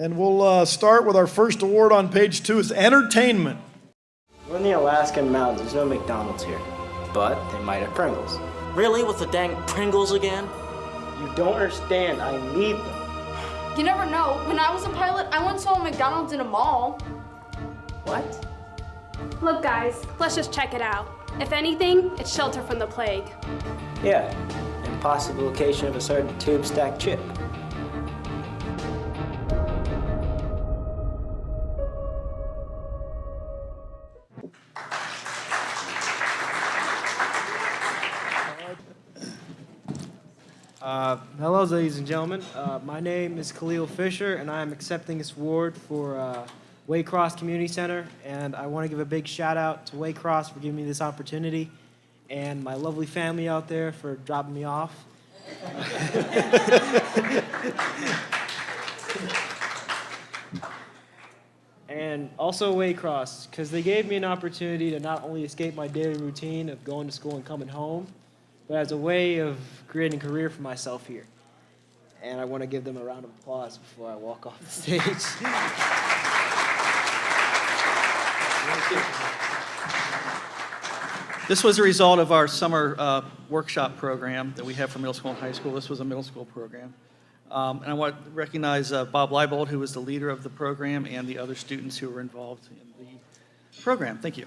And we'll start with our first award on page 2. It's entertainment. We're in the Alaskan mountains. There's no McDonald's here. But they might have Pringles. Really? With the dang Pringles again? You don't understand. I need them. You never know. When I was a pilot, I once saw a McDonald's in a mall. What? Look, guys, let's just check it out. If anything, it's shelter from the plague. Yeah. And possible location of a certain tube stack chip. Hello, ladies and gentlemen. My name is Khalil Fisher, and I am accepting this award for Waycross Community Center. And I want to give a big shout out to Waycross for giving me this opportunity, and my lovely family out there for dropping me off. And also Waycross, because they gave me an opportunity to not only escape my daily routine of going to school and coming home, but as a way of creating a career for myself here. And I want to give them a round of applause before I walk off the stage. This was a result of our summer workshop program that we have for middle school and high school. This was a middle school program. And I want to recognize Bob Leibold, who was the leader of the program, and the other students who were involved in the program. Thank you.